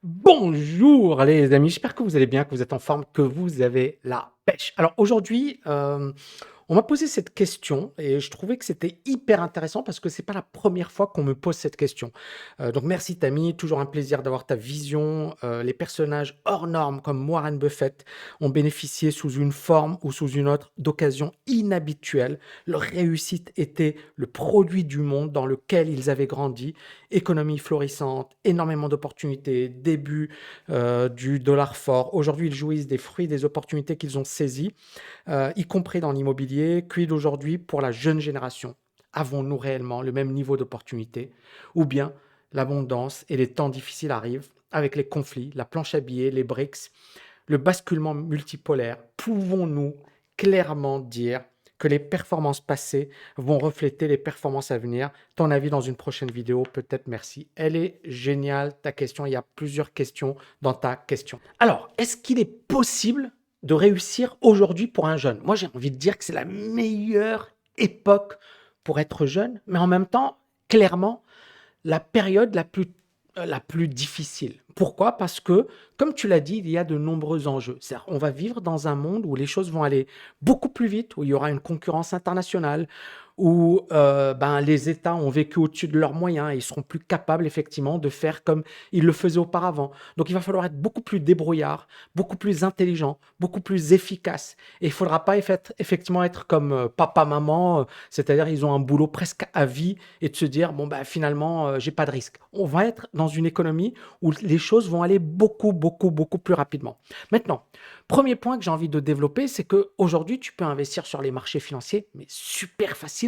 Bonjour les amis, j'espère que vous allez bien, que vous êtes en forme, que vous avez la pêche. Alors aujourd'hui, on m'a posé cette question et je trouvais que c'était hyper intéressant parce que c'est pas la première fois qu'on me pose cette question. Donc merci Tammy, toujours un plaisir d'avoir ta vision. Les personnages hors normes comme Warren Buffett ont bénéficié sous une forme ou sous une autre d'occasions inhabituelles. Leur réussite était le produit du monde dans lequel ils avaient grandi. Économie florissante, énormément d'opportunités, début du dollar fort. Aujourd'hui, ils jouissent des fruits des opportunités qu'ils ont saisies, y compris dans l'immobilier. Quid aujourd'hui pour la jeune génération? Avons-nous réellement le même niveau d'opportunité? Ou bien l'abondance et les temps difficiles arrivent avec les conflits, la planche à billets, les BRICS, le basculement multipolaire? Pouvons-nous clairement dire que les performances passées vont refléter les performances à venir? Ton avis dans une prochaine vidéo, peut-être. Merci. Elle est géniale, ta question. Il y a plusieurs questions dans ta question. Alors, est-ce qu'il est possible de réussir aujourd'hui pour un jeune? Moi, j'ai envie de dire que c'est la meilleure époque pour être jeune, mais en même temps, clairement, la période la plus difficile. Pourquoi? Parce que, comme tu l'as dit, il y a de nombreux enjeux. C'est-à-dire, on va vivre dans un monde où les choses vont aller beaucoup plus vite, où il y aura une concurrence internationale, où les États ont vécu au-dessus de leurs moyens et ils seront plus capables effectivement de faire comme ils le faisaient auparavant. Donc il va falloir être beaucoup plus débrouillard, beaucoup plus intelligent, beaucoup plus efficace. Et il ne faudra pas effectivement être comme papa, maman, c'est-à-dire ils ont un boulot presque à vie et de se dire, bon, bah, finalement, j'ai pas de risque. On va être dans une économie où les choses vont aller beaucoup, beaucoup, beaucoup plus rapidement. Maintenant, premier point que j'ai envie de développer, c'est qu'aujourd'hui, tu peux investir sur les marchés financiers, mais super facilement.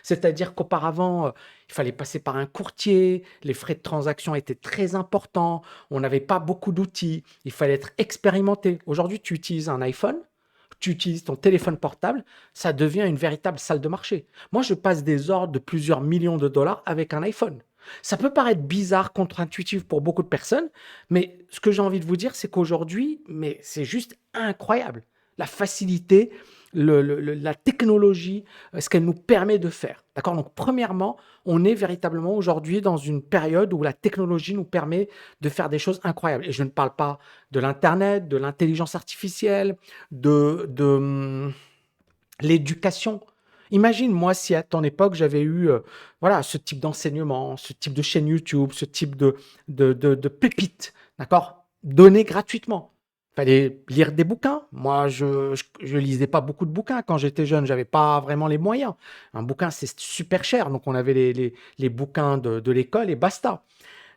C'est-à-dire qu'auparavant, il fallait passer par un courtier, les frais de transaction étaient très importants, on n'avait pas beaucoup d'outils, il fallait être expérimenté. Aujourd'hui, tu utilises un iPhone, tu utilises ton téléphone portable, ça devient une véritable salle de marché. Moi, je passe des ordres de plusieurs millions de dollars avec un iPhone. Ça peut paraître bizarre, contre-intuitif pour beaucoup de personnes, mais ce que j'ai envie de vous dire, c'est qu'aujourd'hui, mais c'est juste incroyable. La facilité, la technologie, ce qu'elle nous permet de faire. D'accord? Donc, premièrement, on est véritablement aujourd'hui dans une période où la technologie nous permet de faire des choses incroyables. Et je ne parle pas de l'Internet, de l'intelligence artificielle, de l'éducation. Imagine, moi, si à ton époque, j'avais eu voilà, ce type d'enseignement, ce type de chaîne YouTube, ce type de pépites, d'accord, données gratuitement. Il fallait lire des bouquins. Moi, je lisais pas beaucoup de bouquins quand j'étais jeune. J'avais pas vraiment les moyens. Un bouquin, c'est super cher. Donc, on avait les bouquins de l'école et basta.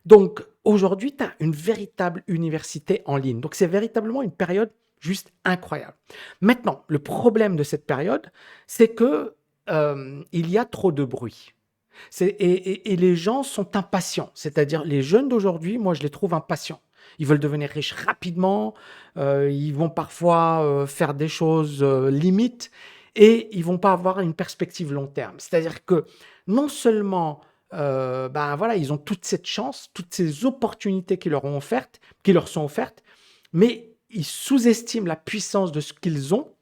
Donc, aujourd'hui, tu as une véritable université en ligne. Donc, c'est véritablement une période juste incroyable. Maintenant, le problème de cette période, c'est que il y a trop de bruit. Et les gens sont impatients. C'est-à-dire, les jeunes d'aujourd'hui, moi, je les trouve impatients. Ils veulent devenir riches rapidement. Ils vont parfois faire des choses limites et ils vont pas avoir une perspective long terme. C'est-à-dire que non seulement voilà, ils ont toute cette chance, toutes ces opportunités qui leur sont offertes, mais ils sous-estiment la puissance de ce qu'ils ont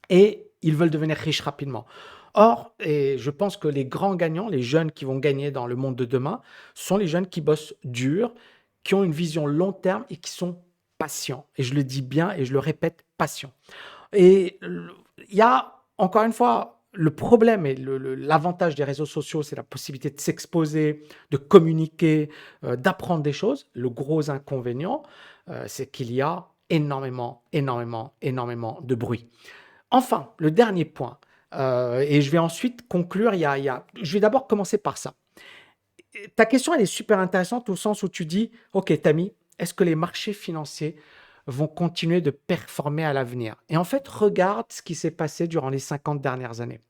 et ils veulent devenir riches rapidement. Or, et je pense que les grands gagnants, les jeunes qui vont gagner dans le monde de demain, sont les jeunes qui bossent dur, qui ont une vision long terme et qui sont patients. Et je le dis bien et je le répète, patients. Et il y a, encore une fois, le problème et l'avantage des réseaux sociaux, c'est la possibilité de s'exposer, de communiquer, d'apprendre des choses. Le gros inconvénient, c'est qu'il y a énormément, énormément, énormément de bruit. Enfin, le dernier point, et je vais ensuite conclure, je vais d'abord commencer par ça. Ta question, elle est super intéressante au sens où tu dis, OK, Tammy, est-ce que les marchés financiers vont continuer de performer à l'avenir? Et en fait, regarde ce qui s'est passé durant les 50 dernières années.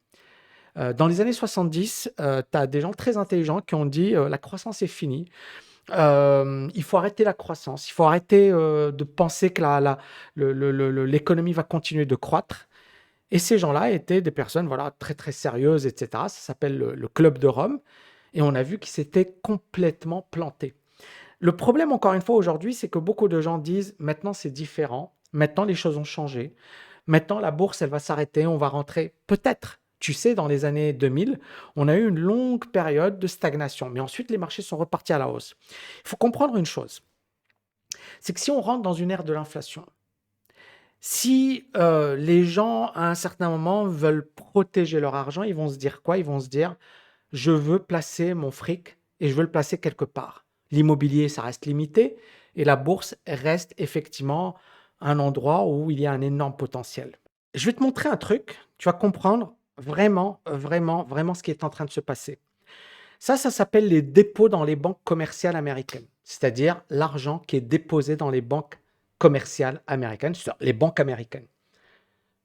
Dans les années 70, tu as des gens très intelligents qui ont dit, la croissance est finie. Il faut arrêter la croissance. Il faut arrêter de penser que l'économie va continuer de croître. Et ces gens-là étaient des personnes voilà, très très sérieuses, etc. Ça s'appelle le Club de Rome. Et on a vu qu'ils s'étaient complètement plantés. Le problème, encore une fois, aujourd'hui, c'est que beaucoup de gens disent maintenant c'est différent, maintenant les choses ont changé, maintenant la bourse, elle va s'arrêter, on va rentrer. Peut-être, tu sais, dans les années 2000, on a eu une longue période de stagnation, mais ensuite les marchés sont repartis à la hausse. Il faut comprendre une chose. C'est que si on rentre dans une ère de l'inflation, si les gens, à un certain moment, veulent protéger leur argent, ils vont se dire quoi? Ils vont se dire: «Je veux placer mon fric et je veux le placer quelque part». L'immobilier, ça reste limité et la bourse reste effectivement un endroit où il y a un énorme potentiel. Je vais te montrer un truc, tu vas comprendre vraiment, vraiment, vraiment ce qui est en train de se passer. Ça s'appelle les dépôts dans les banques commerciales américaines, c'est-à-dire l'argent qui est déposé dans les banques commerciales américaines, c'est-à-dire les banques américaines.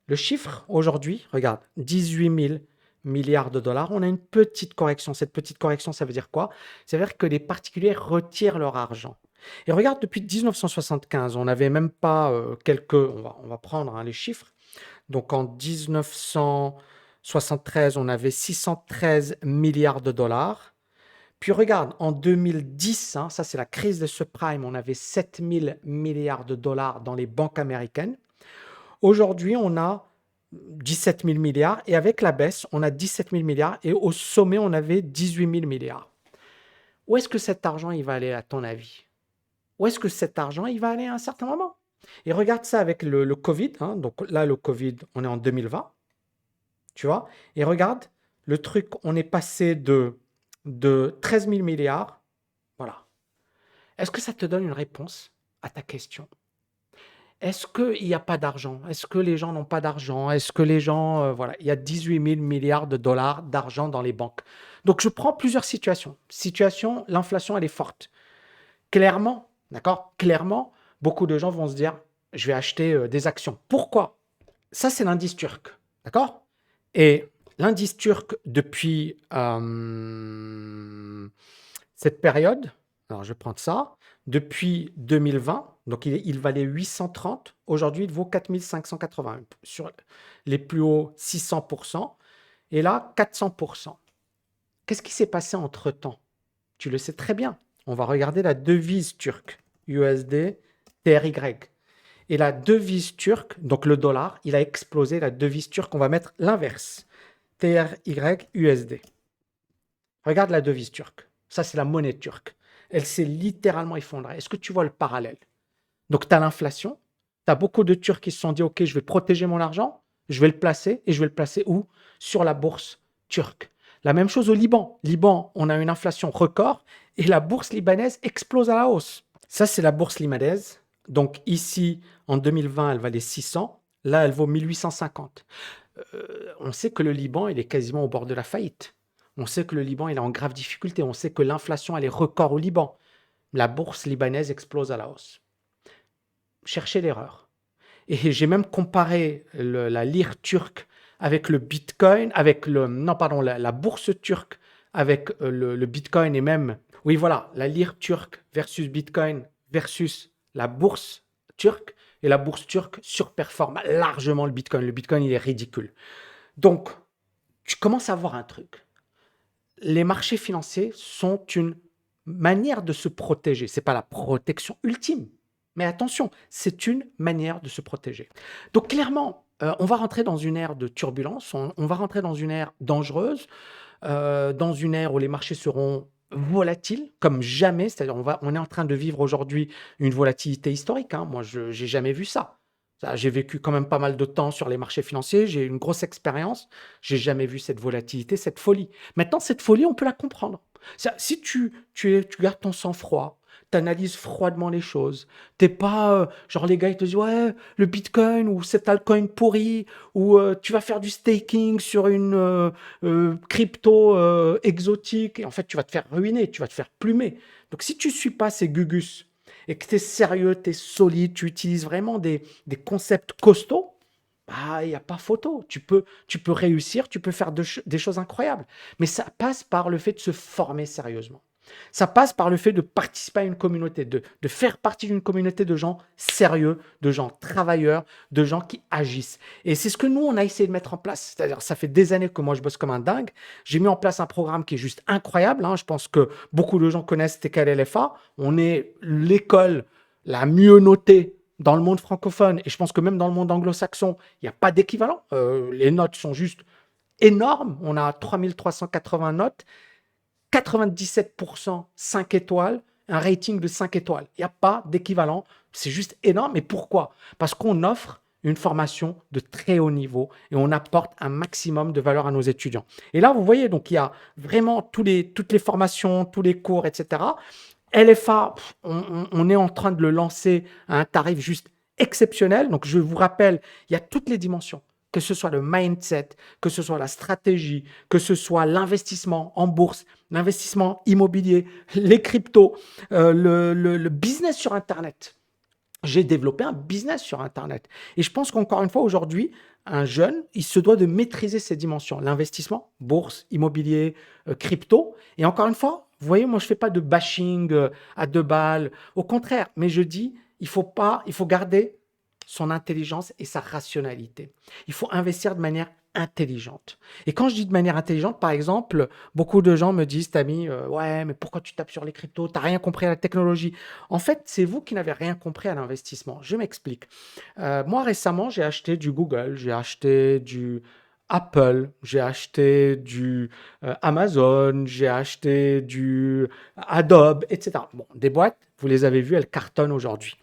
Le chiffre aujourd'hui, regarde, 18 000 milliards de dollars. On a une petite correction. Cette petite correction, ça veut dire quoi? Ça veut dire que les particuliers retirent leur argent. Et regarde, depuis 1975, on n'avait même pas quelques... On va prendre, hein, les chiffres. Donc en 1973, on avait 613 milliards de dollars. Puis regarde, en 2010, hein, ça c'est la crise des subprimes, on avait 7 000 milliards de dollars dans les banques américaines. Aujourd'hui, on a 17 000 milliards et avec la baisse, on a 17 000 milliards et au sommet, on avait 18 000 milliards. Où est-ce que cet argent il va aller à ton avis? Où est-ce que cet argent il va aller à un certain moment? Et regarde ça avec le Covid, hein. Donc là, le Covid, on est en 2020, tu vois. Et regarde, le truc, on est passé de 13 000 milliards. Voilà. Est-ce que ça te donne une réponse à ta question? Est-ce qu'il n'y a pas d'argent? Est-ce que les gens n'ont pas d'argent? Est-ce que les gens, voilà, il y a 18 000 milliards de dollars d'argent dans les banques. Donc je prends plusieurs situations. Situation, l'inflation, elle est forte. Clairement, d'accord? Clairement, beaucoup de gens vont se dire, je vais acheter des actions. Pourquoi? Ça, c'est l'indice turc, d'accord? Et l'indice turc, depuis cette période, alors je vais prendre ça, depuis 2020, donc il valait 830, aujourd'hui il vaut 4580, sur les plus hauts 600%, et là 400%. Qu'est-ce qui s'est passé entre-temps? Tu le sais très bien. On va regarder la devise turque, USD, TRY. Et la devise turque, donc le dollar, il a explosé. La devise turque, on va mettre l'inverse, TRY, USD. Regarde la devise turque. Ça, c'est la monnaie turque. Elle s'est littéralement effondrée. Est-ce que tu vois le parallèle? Donc, tu as l'inflation. Tu as beaucoup de Turcs qui se sont dit, OK, je vais protéger mon argent, je vais le placer. Et je vais le placer où? Sur la bourse turque. La même chose au Liban. Liban, on a une inflation record et la bourse libanaise explose à la hausse. Ça, c'est la bourse libanaise. Donc ici, en 2020, elle valait 600. Là, elle vaut 1850. On sait que le Liban, il est quasiment au bord de la faillite. On sait que le Liban, il est en grave difficulté. On sait que l'inflation, elle est record au Liban. La bourse libanaise explose à la hausse. Cherchez l'erreur. Et j'ai même comparé la lire turque avec le Bitcoin, avec la bourse turque avec le Bitcoin et même, oui voilà, la lire turque versus Bitcoin versus la bourse turque. Et la bourse turque surperforme largement le Bitcoin. Le Bitcoin, il est ridicule. Donc, tu commences à voir un truc. Les marchés financiers sont une manière de se protéger. Ce n'est pas la protection ultime, mais attention, c'est une manière de se protéger. Donc clairement, on va rentrer dans une ère de turbulence, on va rentrer dans une ère dangereuse, dans une ère où les marchés seront volatiles comme jamais, c'est-à-dire on est en train de vivre aujourd'hui une volatilité historique, hein. Moi, je n'ai jamais vu ça. J'ai vécu quand même pas mal de temps sur les marchés financiers, j'ai une grosse expérience, j'ai jamais vu cette volatilité, cette folie. Maintenant, cette folie, on peut la comprendre. Si tu gardes ton sang-froid, tu analyses froidement les choses, t'es pas genre les gars ils te disent ouais, le Bitcoin ou cet altcoin pourri, ou tu vas faire du staking sur une crypto exotique, et en fait tu vas te faire ruiner, tu vas te faire plumer. Donc si tu suis pas ces gugus et que tu es sérieux, tu es solide, tu utilises vraiment des concepts costauds, bah, il n'y a pas photo. Tu peux réussir, tu peux faire des choses incroyables. Mais ça passe par le fait de se former sérieusement. Ça passe par le fait de participer à une communauté, de faire partie d'une communauté de gens sérieux, de gens travailleurs, de gens qui agissent. Et c'est ce que nous, on a essayé de mettre en place. C'est-à-dire, ça fait des années que moi, je bosse comme un dingue. J'ai mis en place un programme qui est juste incroyable, hein. Je pense que beaucoup de gens connaissent TKLFA. On est l'école la mieux notée dans le monde francophone. Et je pense que même dans le monde anglo-saxon, il n'y a pas d'équivalent. Les notes sont juste énormes. On a 3380 notes. 97% 5 étoiles, un rating de 5 étoiles. Il n'y a pas d'équivalent. C'est juste énorme. Mais pourquoi? Parce qu'on offre une formation de très haut niveau et on apporte un maximum de valeur à nos étudiants. Et là, vous voyez, donc il y a vraiment toutes les formations, tous les cours, etc. LFA, on est en train de le lancer à un tarif juste exceptionnel. Donc, je vous rappelle, il y a toutes les dimensions, que ce soit le mindset, que ce soit la stratégie, que ce soit l'investissement en bourse, l'investissement immobilier, les cryptos, le business sur Internet. J'ai développé un business sur Internet. Et je pense qu'encore une fois, aujourd'hui, un jeune, il se doit de maîtriser ces dimensions. L'investissement, bourse, immobilier, crypto. Et encore une fois, vous voyez, moi, je ne fais pas de bashing à deux balles. Au contraire, mais je dis, il faut garder son intelligence et sa rationalité. Il faut investir de manière intelligente. Et quand je dis de manière intelligente, par exemple, beaucoup de gens me disent, Tammy, ouais, mais pourquoi tu tapes sur les cryptos? Tu n'as rien compris à la technologie. En fait, c'est vous qui n'avez rien compris à l'investissement. Je m'explique. Moi, récemment, j'ai acheté du Google, j'ai acheté du Apple, j'ai acheté du Amazon, j'ai acheté du Adobe, etc. Bon, des boîtes, vous les avez vues, elles cartonnent aujourd'hui.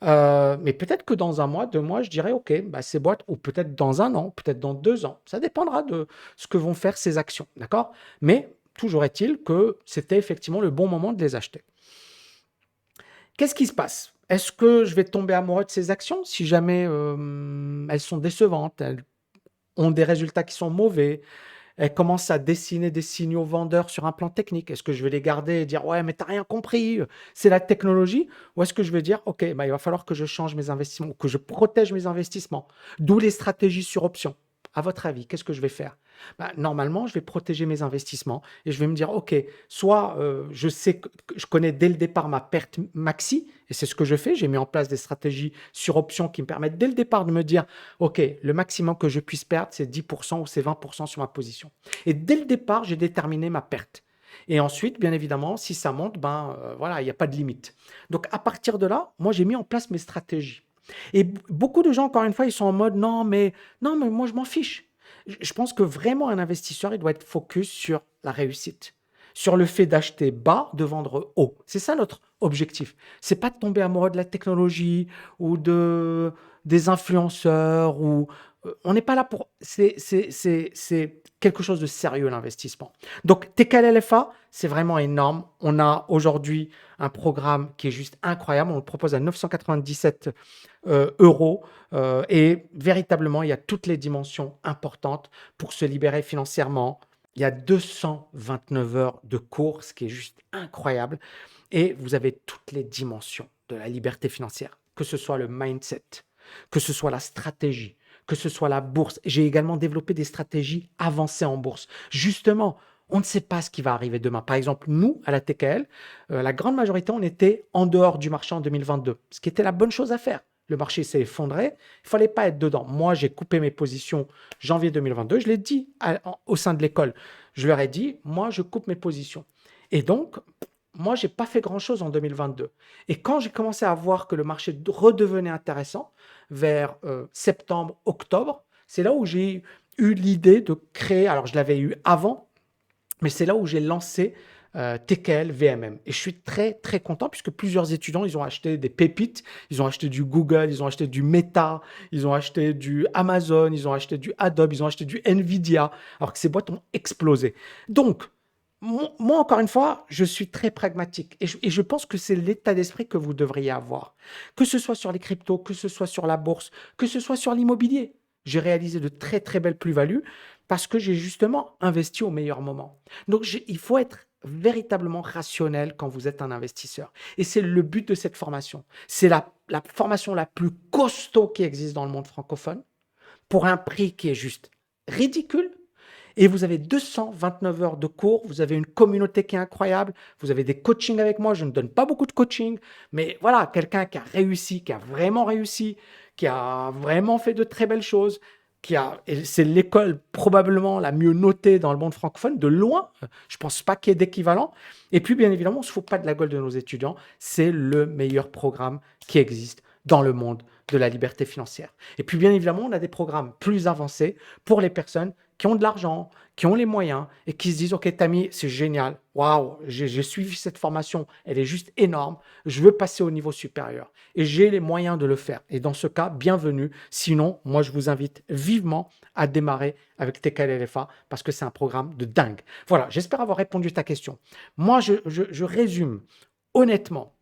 Mais peut-être que dans un mois, 2 mois, je dirais, OK, bah, ces boîtes, ou peut-être dans un an, peut-être dans 2 ans, ça dépendra de ce que vont faire ces actions, d'accord? Mais toujours est-il que c'était effectivement le bon moment de les acheter. Qu'est-ce qui se passe? Est-ce que je vais tomber amoureux de ces actions si jamais elles sont décevantes, elles ont des résultats qui sont mauvais, elles commencent à dessiner des signaux vendeurs sur un plan technique? Est-ce que je vais les garder et dire ouais, mais t'as rien compris, c'est la technologie? Ou est-ce que je vais dire ok, bah, il va falloir que je change mes investissements ou que je protège mes investissements? D'où les stratégies sur option. À votre avis, qu'est-ce que je vais faire? Bah, normalement, je vais protéger mes investissements et je vais me dire, OK, soit je sais que je connais dès le départ ma perte maxi, et c'est ce que je fais. J'ai mis en place des stratégies sur option qui me permettent dès le départ de me dire, OK, le maximum que je puisse perdre, c'est 10% ou c'est 20% sur ma position. Et dès le départ, j'ai déterminé ma perte. Et ensuite, bien évidemment, si ça monte, ben voilà, il n'y a pas de limite. Donc à partir de là, moi j'ai mis en place mes stratégies. Et beaucoup de gens, encore une fois, ils sont en mode non, mais moi je m'en fiche. Je pense que vraiment un investisseur, il doit être focus sur la réussite, sur le fait d'acheter bas, de vendre haut. C'est ça notre objectif. C'est pas de tomber amoureux de la technologie ou des influenceurs ou on n'est pas là pour. C'est quelque chose de sérieux l'investissement. Donc TKL LFA, c'est vraiment énorme. On a aujourd'hui un programme qui est juste incroyable. On le propose à 997 euros. Et véritablement, il y a toutes les dimensions importantes pour se libérer financièrement. Il y a 229 heures de cours, ce qui est juste incroyable. Et vous avez toutes les dimensions de la liberté financière, que ce soit le mindset, que ce soit la stratégie, que ce soit la bourse. J'ai également développé des stratégies avancées en bourse. Justement, on ne sait pas ce qui va arriver demain. Par exemple, nous, à la TKL, la grande majorité, on était en dehors du marché en 2022, ce qui était la bonne chose à faire. Le marché s'est effondré, il ne fallait pas être dedans. Moi, j'ai coupé mes positions janvier 2022. Je l'ai dit au sein de l'école. Je leur ai dit, moi, je coupe mes positions. Et donc, moi, je n'ai pas fait grand-chose en 2022. Et quand j'ai commencé à voir que le marché redevenait intéressant, vers septembre, octobre, c'est là où j'ai eu l'idée de créer, alors je l'avais eu avant, mais c'est là où j'ai lancé TKL VMM. Et je suis très, très content puisque plusieurs étudiants, ils ont acheté des pépites, ils ont acheté du Google, ils ont acheté du Meta, ils ont acheté du Amazon, ils ont acheté du Adobe, ils ont acheté du Nvidia, alors que ces boîtes ont explosé. Donc, moi, encore une fois, je suis très pragmatique et je pense que c'est l'état d'esprit que vous devriez avoir. Que ce soit sur les cryptos, que ce soit sur la bourse, que ce soit sur l'immobilier. J'ai réalisé de très, très belles plus-values parce que j'ai justement investi au meilleur moment. Donc, il faut être véritablement rationnel quand vous êtes un investisseur. Et c'est le but de cette formation. C'est la formation la plus costaud qui existe dans le monde francophone pour un prix qui est juste ridicule. Et vous avez 229 heures de cours, vous avez une communauté qui est incroyable, vous avez des coachings avec moi, je ne donne pas beaucoup de coaching, mais voilà, quelqu'un qui a réussi, qui a vraiment fait de très belles choses, et c'est l'école probablement la mieux notée dans le monde francophone, de loin, je ne pense pas qu'il y ait d'équivalent. Et puis bien évidemment, on ne se fout pas de la gueule de nos étudiants, c'est le meilleur programme qui existe dans le monde de la liberté financière. Et puis bien évidemment, on a des programmes plus avancés pour les personnes qui ont de l'argent, qui ont les moyens et qui se disent: «OK, Tammy, c'est génial. Waouh, j'ai suivi cette formation, elle est juste énorme. Je veux passer au niveau supérieur et j'ai les moyens de le faire» et dans ce cas, bienvenue. Sinon, moi, je vous invite vivement à démarrer avec TKLFA parce que c'est un programme de dingue. Voilà, j'espère avoir répondu à ta question. Moi, je résume honnêtement.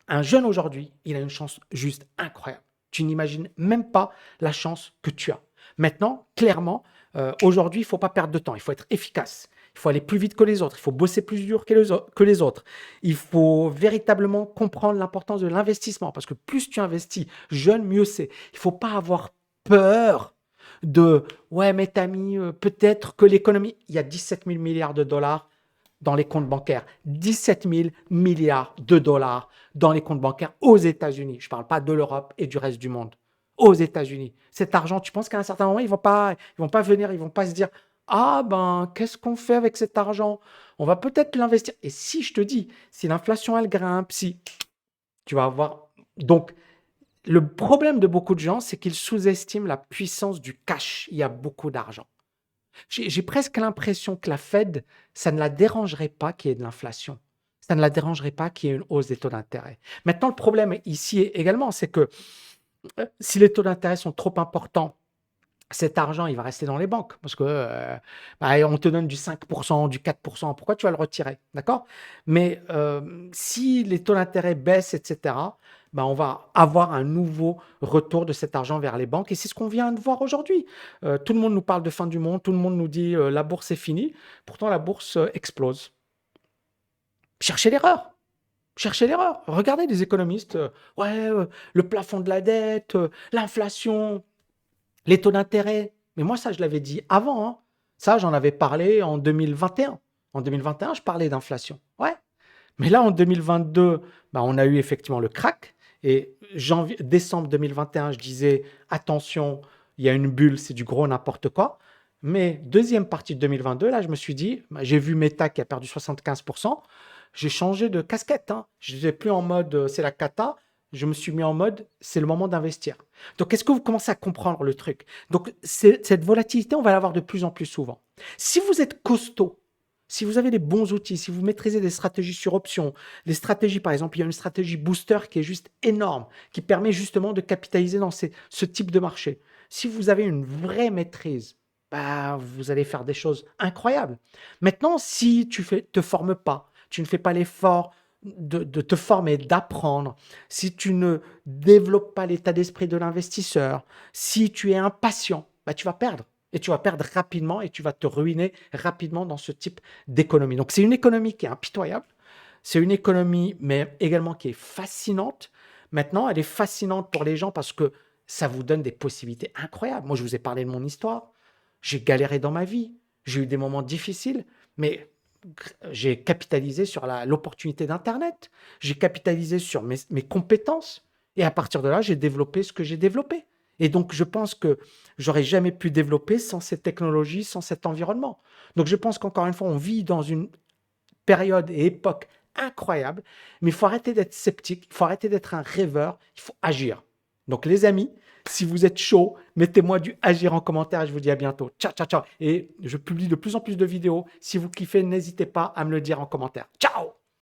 Un jeune aujourd'hui, il a une chance juste incroyable. Tu n'imagines même pas la chance que tu as. Maintenant, clairement, aujourd'hui, il ne faut pas perdre de temps. Il faut être efficace. Il faut aller plus vite que les autres. Il faut bosser plus dur que les autres. Il faut véritablement comprendre l'importance de l'investissement parce que plus tu investis jeune, mieux c'est. Il ne faut pas avoir peur de ouais, mais t'as mis peut-être que l'économie. Il y a 17 000 milliards de dollars dans les comptes bancaires. 17 000 milliards de dollars dans les comptes bancaires aux États-Unis. Je ne parle pas de l'Europe et du reste du monde. Aux États-Unis. Cet argent, tu penses qu'à un certain moment, ils vont pas venir, ils vont pas se dire, ah ben, qu'est-ce qu'on fait avec cet argent? On va peut-être l'investir. Et si je te dis, si l'inflation, elle grimpe, si tu vas avoir... Donc, le problème de beaucoup de gens, c'est qu'ils sous-estiment la puissance du cash. Il y a beaucoup d'argent. J'ai presque l'impression que la Fed, ça ne la dérangerait pas qu'il y ait de l'inflation. Ça ne la dérangerait pas qu'il y ait une hausse des taux d'intérêt. Maintenant, le problème ici également, c'est que si les taux d'intérêt sont trop importants, cet argent, il va rester dans les banques parce que on te donne du 5%, du 4%. Pourquoi tu vas le retirer? D'accord? Mais si les taux d'intérêt baissent, etc., on va avoir un nouveau retour de cet argent vers les banques. Et c'est ce qu'on vient de voir aujourd'hui. Tout le monde nous parle de fin du monde, tout le monde nous dit la bourse est finie. Pourtant, la bourse explose. Cherchez l'erreur. Cherchez l'erreur. Regardez les économistes. Ouais, le plafond de la dette, l'inflation. Les taux d'intérêt, mais moi ça je l'avais dit avant, hein. Ça j'en avais parlé en 2021. En 2021, je parlais d'inflation. Ouais. Mais là en 2022, on a eu effectivement le crack et décembre 2021, je disais attention, il y a une bulle, c'est du gros n'importe quoi. Mais deuxième partie de 2022, là je me suis dit, j'ai vu Meta qui a perdu 75%, j'ai changé de casquette, hein. Je n'étais plus en mode c'est la cata, je me suis mis en mode c'est le moment d'investir. Donc, est-ce que vous commencez à comprendre le truc? Donc, cette volatilité, on va l'avoir de plus en plus souvent. Si vous êtes costaud, si vous avez les bons outils, si vous maîtrisez des stratégies sur option, des stratégies, par exemple, il y a une stratégie booster qui est juste énorme, qui permet justement de capitaliser dans ce type de marché. Si vous avez une vraie maîtrise, vous allez faire des choses incroyables. Maintenant, si tu ne te formes pas, tu ne fais pas l'effort de te former, d'apprendre, si tu ne développes pas l'état d'esprit de l'investisseur, si tu es impatient, tu vas perdre. Et tu vas perdre rapidement et tu vas te ruiner rapidement dans ce type d'économie. Donc, c'est une économie qui est impitoyable. C'est une économie, mais également qui est fascinante. Maintenant, elle est fascinante pour les gens parce que ça vous donne des possibilités incroyables. Moi, je vous ai parlé de mon histoire. J'ai galéré dans ma vie. J'ai eu des moments difficiles, mais j'ai capitalisé sur l'opportunité d'Internet. J'ai capitalisé sur mes compétences. Et à partir de là, j'ai développé ce que j'ai développé. Et donc, je pense que j'aurais jamais pu développer sans cette technologie, sans cet environnement. Donc, je pense qu'encore une fois, on vit dans une période et époque incroyable, mais il faut arrêter d'être sceptique, il faut arrêter d'être un rêveur, il faut agir. Donc, les amis, si vous êtes chaud, mettez-moi du agir en commentaire et je vous dis à bientôt. Ciao, ciao, ciao. Et je publie de plus en plus de vidéos. Si vous kiffez, n'hésitez pas à me le dire en commentaire. Ciao!